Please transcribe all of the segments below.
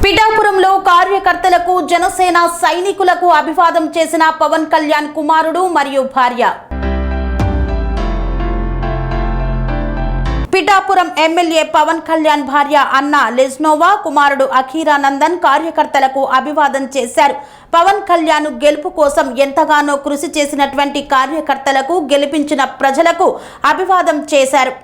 పిఠాపురంలో కార్యకర్తలకు జనసేన సైనికులకు అభివాదం చేసిన పవన్ కళ్యాణ్ కుమారుడు మరియు భార్య. పిఠాపురం ఎమ్మెల్యే పవన్ కళ్యాణ్ భార్య అన్న లెజ్నోవా, కుమారుడు అఖీరానందన్ కార్యకర్తలకు అభివాదం చేశారు. పవన్ కళ్యాణ్ గెలుపు కోసం ఎంతగానో కృషి చేసినటువంటి కార్యకర్తలకు, గెలిపించిన ప్రజలకు అభివాదం చేశారు.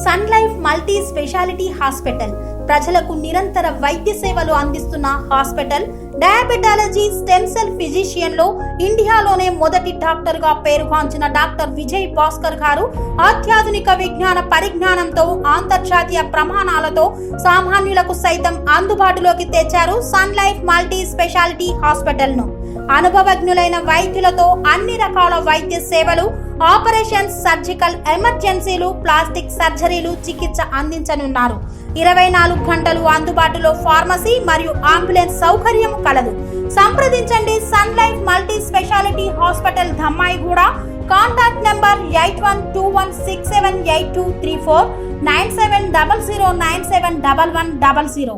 Sun Life multi speciality hospital ప్రజలకు నిరంతర వైద్య సేవలు అందిస్తున్న hospital. Diabetology, stem cell physician లో ఇండియాలోనే మొదటి డాక్టర్ గా పేరుగాంచిన డాక్టర్ విజయ్ భాస్కర్ గారు అత్యాధునిక విజ్ఞాన పరిజ్ఞానంతో, అంతర్జాతీయ ప్రమాణాలతో సామాన్యులకు సైతం అందుబాటులోకి తెచ్చారు Sun Life multi speciality hospital ను. అనుభవజ్ఞులైన వైద్యులతో అన్ని రకాల వైద్య సేవలు, ఆపరేషన్స్, సర్జికల్ ఎమర్జెన్సీలు, ప్లాస్టిక్ సర్జరీలు, చికిత్స అందించనున్నారు. 24 గంటలు అందుబాటులో ఫార్మసీ మరియు అంబులెన్స్ సౌకర్యం కలదు. సంప్రదించండి Sun Life multi speciality hospital, Dammaiguda. Contact number 8121678234, 9700971100.